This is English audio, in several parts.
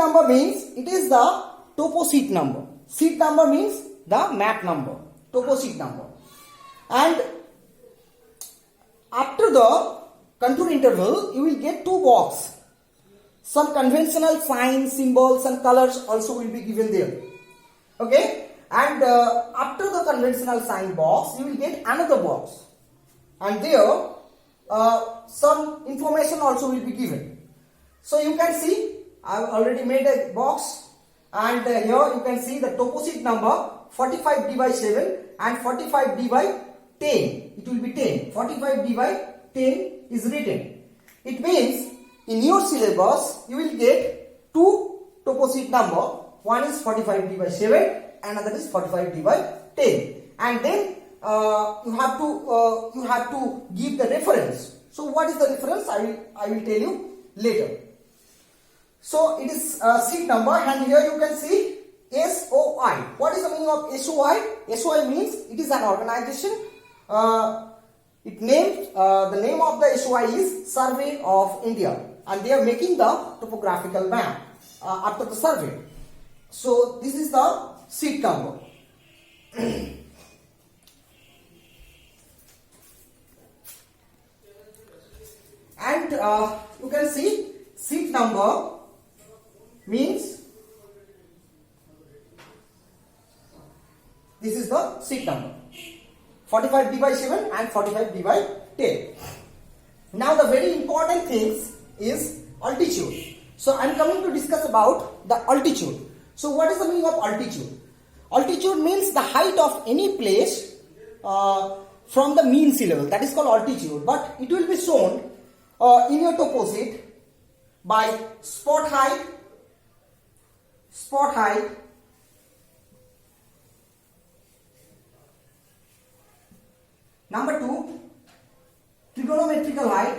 number means it is the topo sheet number. Sheet number means the map number, topo sheet number. And after the contour interval, you will get two boxes. Some conventional signs, symbols and colors also will be given there. Okay? And after the conventional sign box, you will get another box. And there, some information also will be given. So you can see, I have already made a box. And here you can see the topo sheet number 45D by 7 and 45D by 10. It will be 10. 45D by 10 is written. It means in your syllabus you will get two topo sheet number. One is 45D by 7, another is 45D by 10. And then you have to give the reference. So what is the reference? I will tell you later. So it is sheet number, and here you can see SOI. What is the meaning of SOI? SOI means it is an organization. The name of the SOI is Survey of India, and they are making the topographical map after the survey. So this is the sheet number. And you can see sheet number means this is the sheet number 45D by 7 and 45D by 10. Now the very important things is altitude. So I am coming to discuss about the altitude. So what is the meaning of altitude? Altitude means the height of any place from the mean sea level. That is called altitude. But it will be shown in your topo sheet by spot height, number 2, trigonometrical height,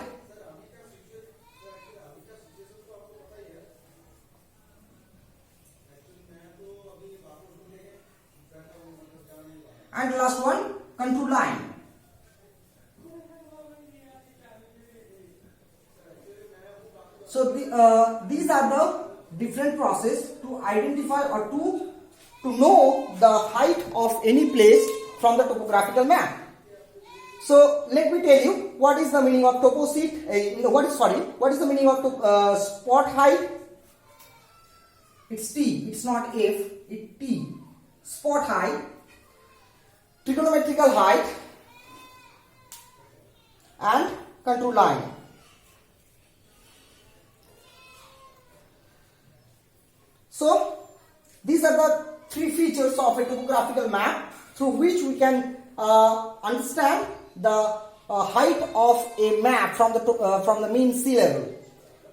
and last one, contour line. So these are the different process to identify or to know the height of any place from the topographical map. So let me tell you what is the meaning of topo sheet. What is the meaning of spot height? It's T. It's not F. It's T. Spot height, trigonometrical height, and contour line. So these are the three features of a topographical map through which we can understand the height of a map from the mean sea level.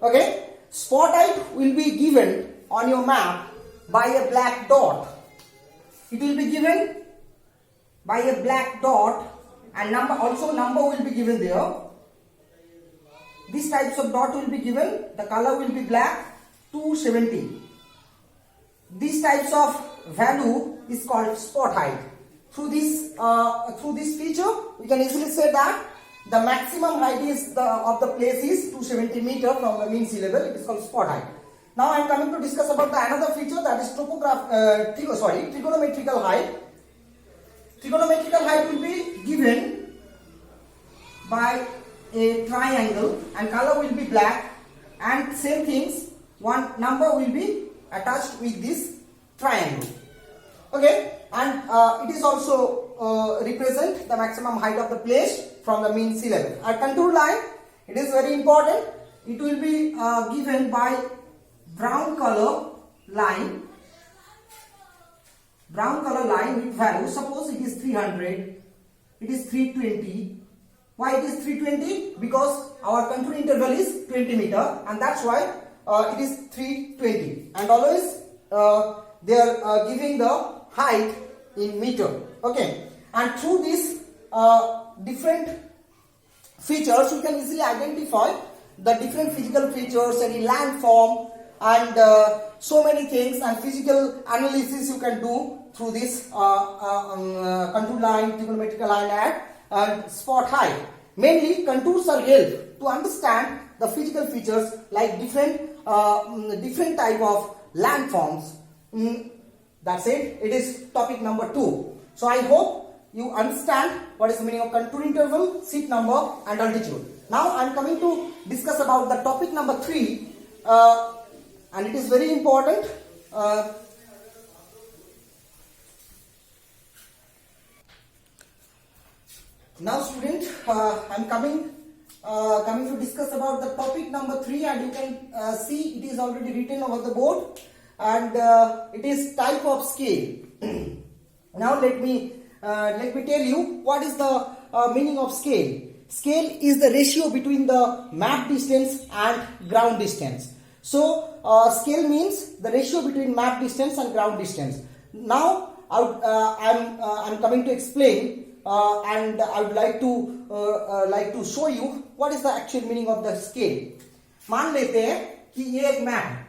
Okay, spot height will be given on your map by a black dot. It will be given by a black dot, and number will be given there. These types of dot will be given. The color will be black. 270. These types of value is called spot height. Through this feature, we can easily say that the maximum height of the place is 270 meter from the mean sea level. It is called spot height. Now I am coming to discuss about the another feature, that is trigonometrical height. Trigonometrical height will be given by a triangle, and color will be black, and same things, one number will be attached with this triangle. Okay, and it is also represent the maximum height of the place from the mean sea level. A contour line, it is very important. It will be given by brown color line with value. Suppose it is 300, it is 320. Why it is 320? Because our contour interval is 20 meter, and that's why it is 320. And always they are giving the height in meter. Okay, and through these different features, you can easily identify the different physical features, any landform, and so many things, and physical analysis you can do through this contour line, trigonometrical line, and spot height. Mainly contours are help to understand the physical features like different type of landforms. That's it. It is topic number 2. So I hope you understand what is the meaning of contour interval, seat number and altitude. Now I am coming to discuss about the topic number 3 and it is very important. Now student, I am coming to discuss about the topic number 3 and you can see it is already written over the board and it is type of scale. Now let me tell you what is the meaning of scale. Scale is the ratio between the map distance and ground distance. So scale means the ratio between map distance and ground distance. Now I'm coming to explain and I would like to show you what is the actual meaning of the scale. मान लेते हैं कि ये एक map है,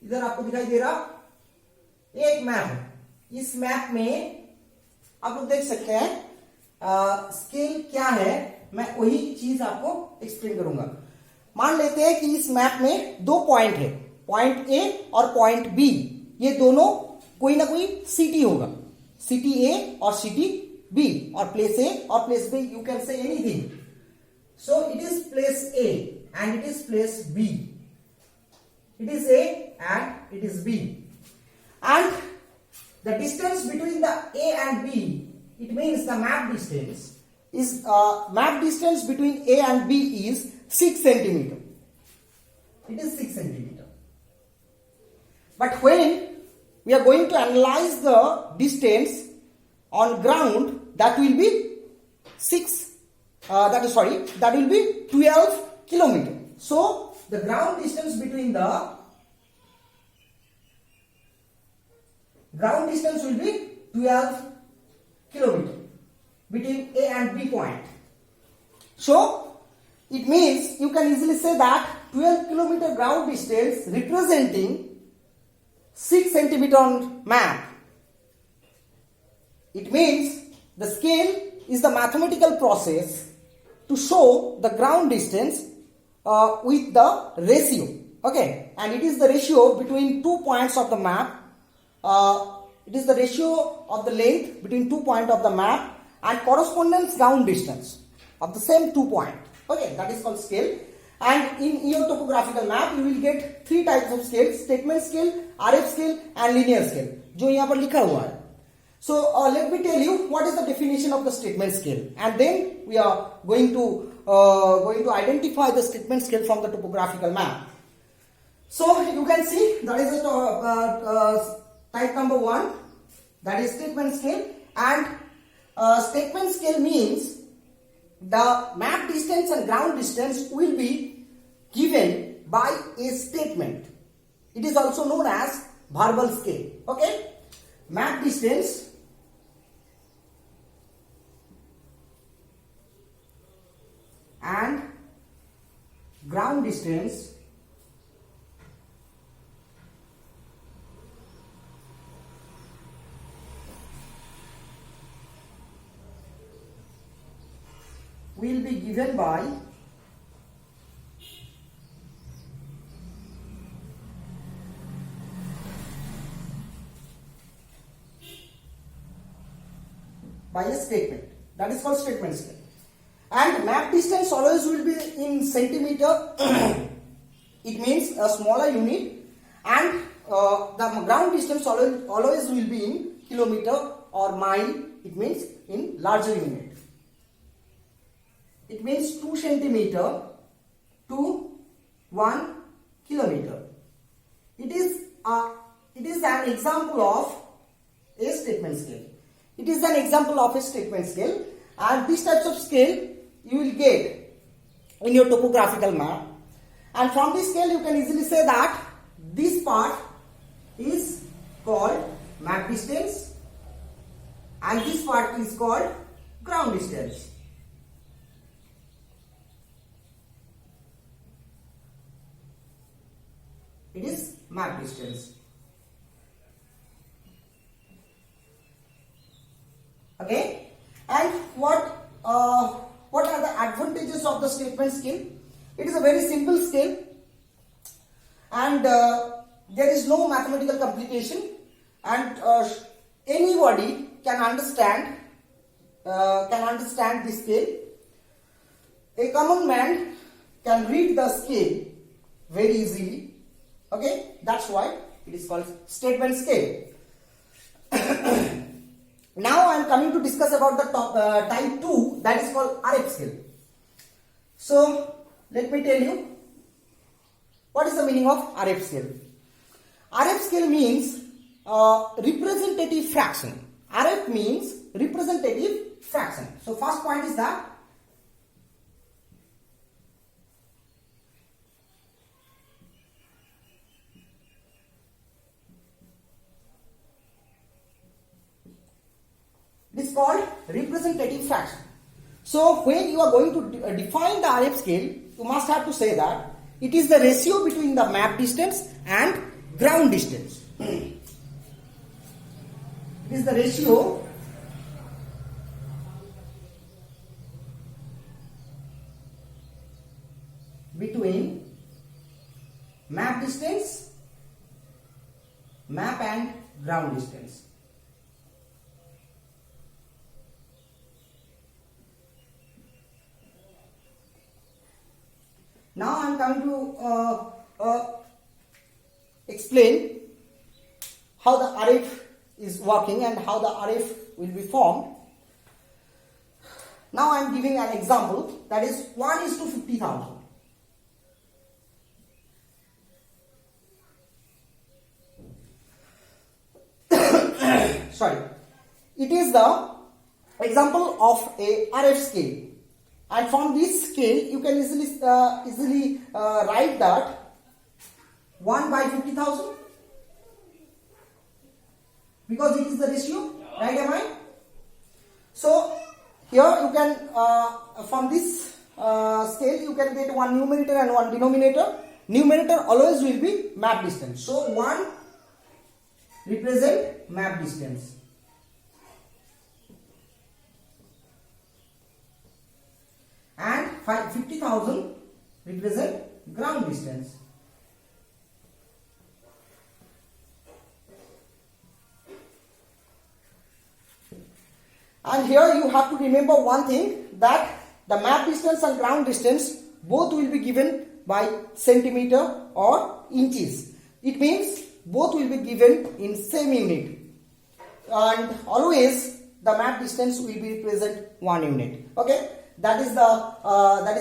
इधर आपको दिखाई दे रहा एक मैप है. इस मैप में आप लोग देख सकते हैं स्केल क्या है, मैं वही चीज आपको एक्सप्लेन करूंगा. मान लेते हैं कि इस मैप में 2 पॉइंट है, पॉइंट ए और पॉइंट बी. ये दोनों कोई ना कोई सिटी होगा, सिटी ए और city B or place A or place B, you can say anything. So it is place A and it is place B. It is A and it is B. And the distance between the A and B, it means the map distance is between A and B is 6 centimeter. It is 6 centimeter. But when we are going to analyze the distance on ground, that will be 12 kilometer. So the ground distance between the will be 12 kilometer between A and B point. So it means you can easily say that 12 kilometer ground distance representing 6 centimeter on map. It means the scale is the mathematical process to show the ground distance with the ratio. Okay, and it is the ratio between 2 points of the map. It is the ratio of the length between 2 points of the map and corresponding ground distance of the same 2 points. Okay, that is called scale. And in your topographical map, you will get 3 types of scale: statement scale, RF scale, and linear scale. जो यहाँ पर लिखा हुआ है. So let me tell you what is the definition of the statement scale, and then we are going to identify the statement scale from the topographical map. So you can see that is the type number 1, that is statement scale, and statement scale means the map distance and ground distance will be given by a statement. It is also known as verbal scale. Okay, map distance and ground distance will be given by a statement. That is called statement scale. And map distance always will be in centimeter. It means a smaller unit, and the ground distance always will be in kilometer or mile. It means in larger unit. It means 2 centimeter to 1 kilometer. It is an example of a statement scale. It is an example of a statement scale, and these types of scale you will get in your topographical map. And from this scale you can easily say that this part is called map distance and this part is called ground distance. It is map distance. Okay, and what are the advantages of the statement scale? It is a very simple scale, and there is no mathematical complication, and anybody can understand this scale. A common man can read the scale very easily. Okay, that's why it is called statement scale. Now I am coming to discuss about the type 2, that is called RF scale. So let me tell you what is the meaning of RF scale. RF scale means representative fraction. RF means representative fraction. So first point is that it is called representative fraction. So when you are going to define the RF scale, you must have to say that it is the ratio between the map distance and ground distance. It is the ratio between map distance, map and ground distance. Now I am coming to explain how the RF is working and how the RF will be formed. Now I am giving an example, that is 1:50,000. Sorry, it is the example of a RF scale, and from this scale you can easily write that 1/50,000, because it is the ratio, right? Am I? So here you can from this scale you can get one numerator and one denominator. Numerator always will be map distance, so 1 represent map distance and 50,000 represent ground distance. And here you have to remember one thing, that the map distance and ground distance both will be given by centimeter or inches. It means both will be given in same unit, and always the map distance will be represent 1 unit. Okay, that is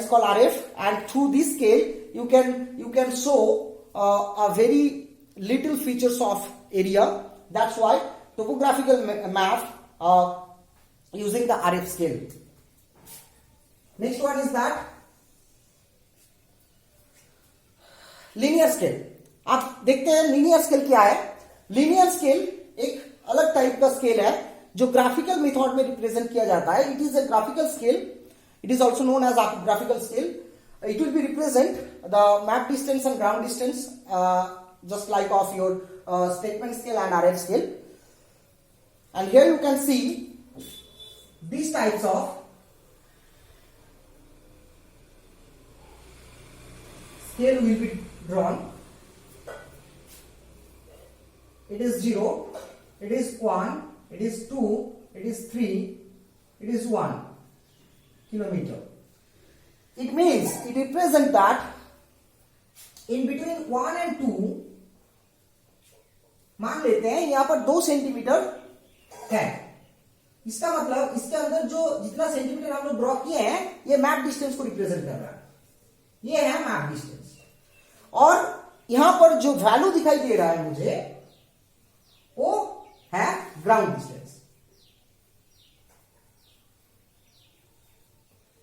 called RF, and through this scale you can show a very little features of area. That's why topographical map using the RF scale. Next one is that linear scale. आप देखते हैं linear scale क्या है. Linear scale एक अलग type का scale है जो ग्राफिकल मेथड में रिप्रेजेंट किया जाता है. It is a graphical scale. It is also known as graphical scale. It will be represent the map distance and ground distance just like of your statement scale and RF scale. And here you can see these types of scale will be drawn. It is 0, it is 1, it is 2, it is 3, it is 1 kilometer. It means it represents that in between 1 and 2, मान लेते हैं यहां पर 2 centimetre है. इसका मतलब इसके अंदर जो जितना सेंटीमीटर हम लोग ड्रॉ किए हैं ये मैप डिस्टेंस को रिप्रेजेंट कर रहा है. ये है मैप डिस्टेंस. और यहां पर जो वैल्यू दिखाई दे रहा है मुझे वो है ग्राउंड डिस्टेंस.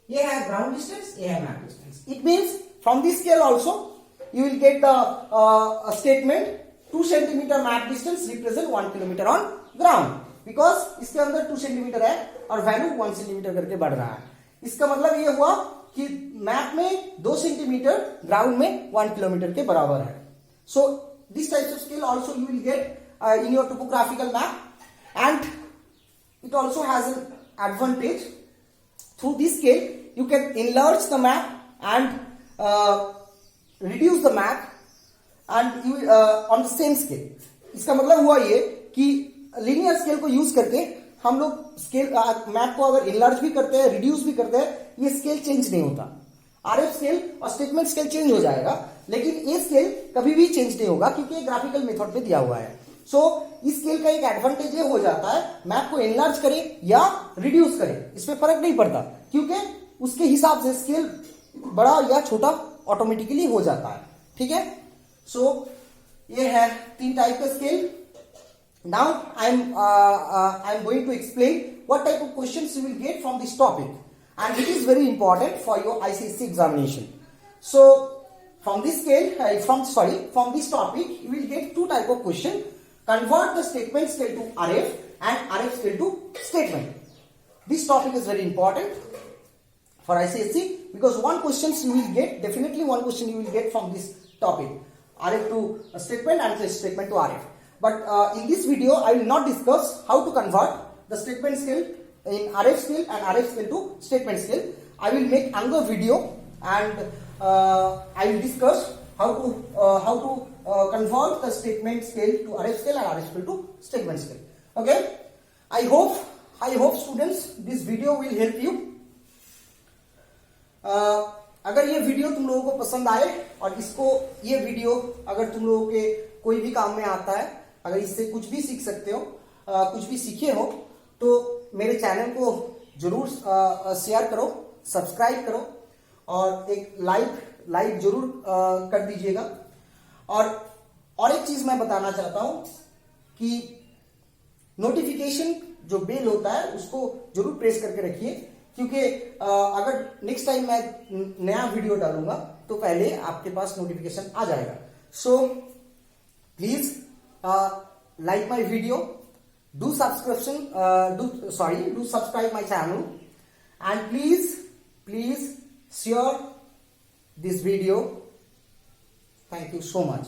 ये है ग्राउंड डिस्टेंस, ये है map distance. It means from this scale also you will get the statement 2 centimetre map distance represent 1 kilometre on ground. Because इसके अंदर 2 सेंटीमीटर है और वैल्यू 1 सेंटीमीटर करके बढ़ रहा है. इसका मतलब ये हुआ कि मैप में 2 सेंटीमीटर, ग्राउंड में 1 किलोमीटर के बराबर है. So this types of scale also you will get in your topographical map, and it also has an advantage. Through this scale you can enlarge the map and reduce the map and you on the same scale. इसका मतलब हुआ ये कि linear scale को use करके हम लोग scale map को अगर इनलार्ज भी करते हैं, रिड्यूस भी करते हैं, ये स्केल चेंज नहीं होता। आरएफ स्केल और स्टेटमेंट स्केल चेंज हो जाएगा, लेकिन ये स्केल कभी भी चेंज नहीं होगा क्योंकि ये ग्राफिकल मेथड में दिया हुआ है। सो इस स्केल का एक एडवांटेज ये हो जाता है, मैप को एनलार्ज करे या रिड्यूस करे इसमें फर्क नहीं पड़ता, क्योंकि उसके हिसाब से स्केल बड़ा या छोटा ऑटोमेटिकली हो जाता है। ठीक है, सो ये है 3 टाइप का scale. Now I am going to explain what type of questions you will get from this topic, and it is very important for your ICSE examination. So from this scale, from this topic, you will get 2 type of question: convert the statement scale to RF and RF scale to statement. This topic is very important for ICSE because one question you will get, definitely one question you will get from this topic: RF to statement and statement to RF. But in this video, I will not discuss how to convert the statement scale in RF scale and RF scale to statement scale. I will make another video and I will discuss how to convert the statement scale to RF scale and RF scale to statement scale. Okay? I hope students this video will help you. अगर ये video तुम लोगों को पसंद आए और ये video अगर तुम लोगों के कोई भी काम में आता है, अगर इससे कुछ भी सीख सकते हो, कुछ भी सीखे हो, तो मेरे चैनल को जरूर शेयर करो, सब्सक्राइब करो और एक लाइक जरूर कर दीजिएगा। और एक चीज मैं बताना चाहता हूं कि नोटिफिकेशन जो बेल होता है उसको जरूर प्रेस करके रखिए, क्योंकि अगर नेक्स्ट टाइम मैं नया वीडियो डालूंगा तो पहले आपके पास नोटिफिकेशन आ जाएगा। So please like my video, do subscribe my channel, and please share this video. Thank you so much.